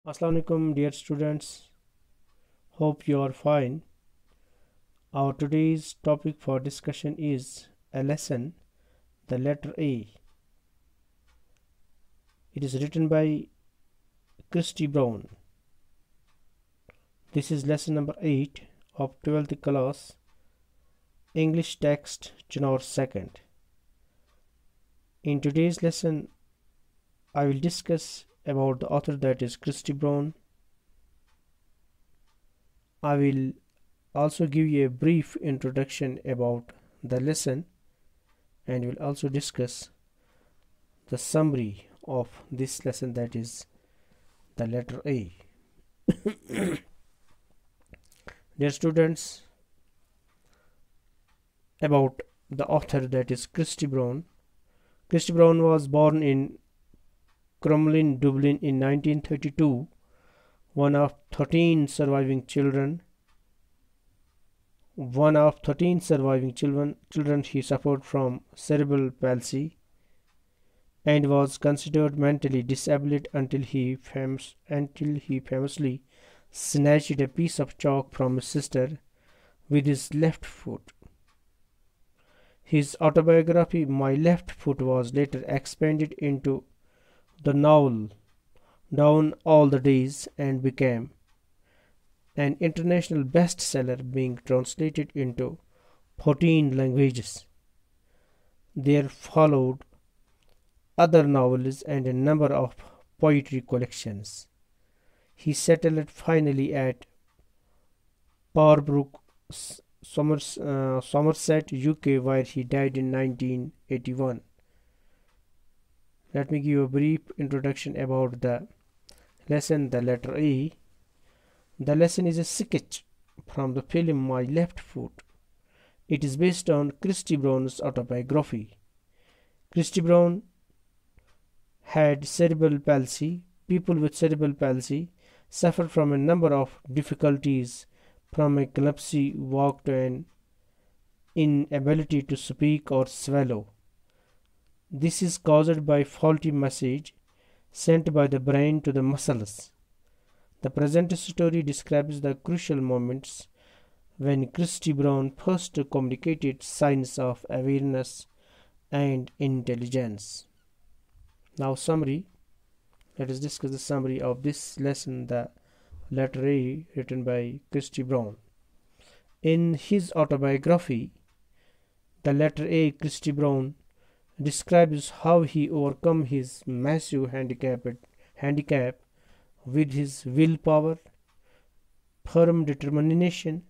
Assalamu alaikum, dear students. Hope you are fine. Our today's topic for discussion is a lesson, the letter A. It is written by Christy Brown. This is lesson number 8 of 12th class, English text, January 2nd. In today's lesson, I will discuss about the author, that is Christy Brown. I will also give you a brief introduction about the lesson and will also discuss the summary of this lesson, that is the letter A. Dear students, about the author, that is Christy Brown. Christy Brown was born in Crumlin, Dublin in 1932, one of 13 surviving children. He suffered from cerebral palsy and was considered mentally disabled until he famously snatched a piece of chalk from his sister with his left foot. His autobiography, My Left Foot, was later expanded into the novel Down All the Days and became an international bestseller, being translated into 14 languages. There followed other novels and a number of poetry collections. He settled finally at Parbrook, Somerset, UK, where he died in 1981. Let me give you a brief introduction about the lesson, the letter A. The lesson is a sketch from the film My Left Foot. It is based on Christy Brown's autobiography. Christy Brown had cerebral palsy. People with cerebral palsy suffer from a number of difficulties, from a clumsy walk to an inability to speak or swallow. This is caused by faulty message sent by the brain to the muscles. The present story describes the crucial moments when Christy Brown first communicated signs of awareness and intelligence. Now summary. Let us discuss the summary of this lesson, the letter A, written by Christy Brown. In his autobiography, the letter A, Christy Brown describes how he overcome his massive handicap with his willpower, firm determination,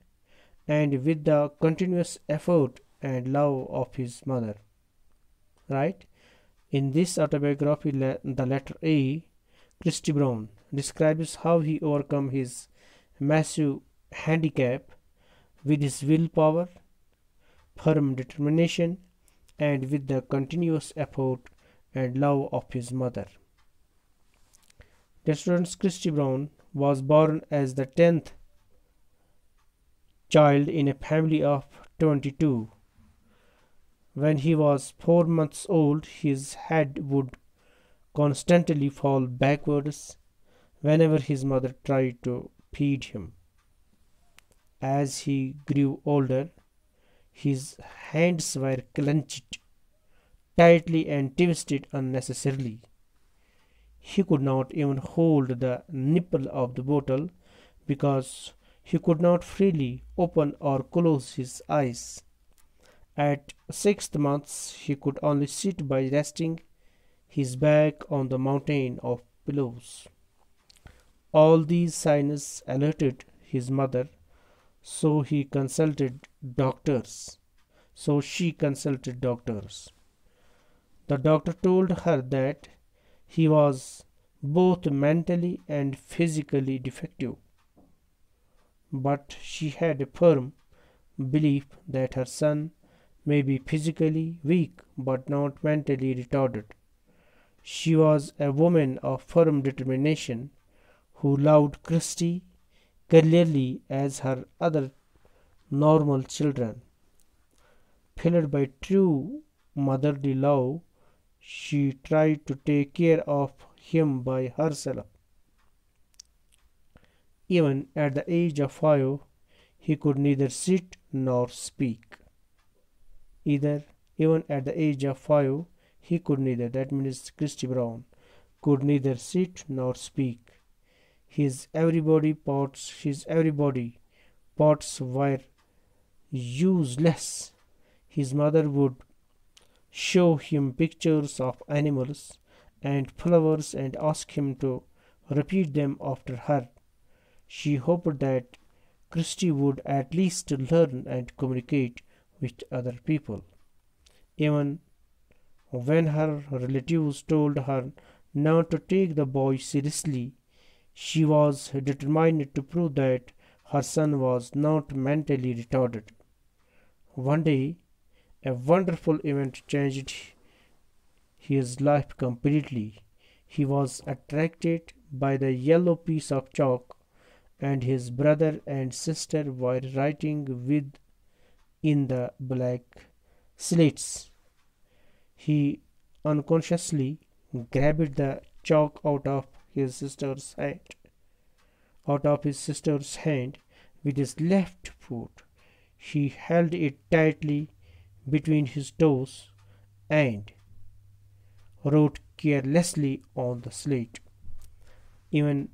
and with the continuous effort and love of his mother. Right? In this autobiography, the letter A, Christy Brown describes how he overcome his massive handicap with his willpower, firm determination, and with the continuous effort and love of his mother. The student Christy Brown was born as the 10th child in a family of 22. When he was 4 months old, his head would constantly fall backwards whenever his mother tried to feed him. As he grew older, his hands were clenched tightly and twisted unnecessarily. He could not even hold the nipple of the bottle because he could not freely open or close his eyes. At 6 months, he could only sit by resting his back on the mountain of pillows. All these signs alerted his mother, so she consulted doctors. The doctor told her that he was both mentally and physically defective, but she had a firm belief that her son may be physically weak but not mentally retarded. She was a woman of firm determination who loved Christy clearly as her other normal children. Filled by true motherly love, she tried to take care of him by herself. Even at the age of 5, he could neither sit nor speak. Either, even at the age of 5, he could neither, that means Christy Brown, could neither sit nor speak. His every body parts were useless. His mother would show him pictures of animals and flowers and ask him to repeat them after her. She hoped that Christy would at least learn and communicate with other people. Even when her relatives told her not to take the boy seriously, she was determined to prove that her son was not mentally retarded. One day, a wonderful event changed his life completely. He was attracted by the yellow piece of chalk, and his brother and sister were writing with in the black slates. He unconsciously grabbed the chalk out of his sister's hand with his left foot. He held it tightly between his toes and wrote carelessly on the slate. Even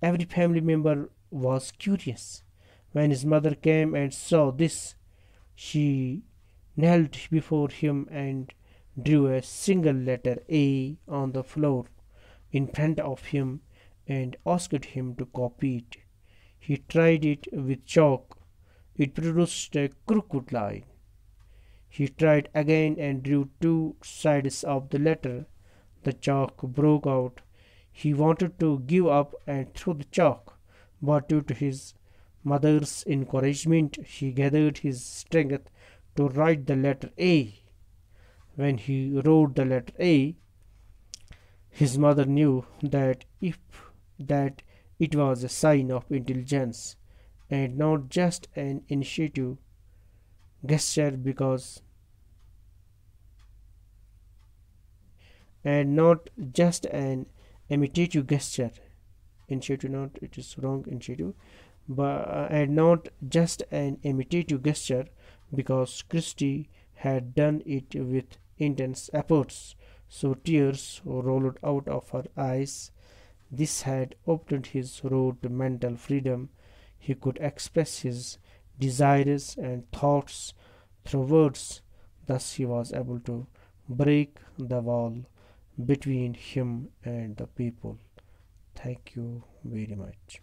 every family member was curious. When his mother came and saw this, she knelt before him and drew a single letter A on the floor in front of him and asked him to copy it. He tried it with chalk. It produced a crooked line. He tried again and drew two sides of the letter. The chalk broke out. He wanted to give up and throw the chalk, but due to his mother's encouragement, he gathered his strength to write the letter A. When he wrote the letter A, his mother knew that it was a sign of intelligence and not just an initiative gesture because and not just an imitative gesture initiative not it is wrong initiative but and not just an imitative gesture because Christie had done it with intense efforts, so tears rolled out of her eyes. This had opened his road to mental freedom. He could express his desires and thoughts through words. Thus he was able to break the wall between him and the people. Thank you very much.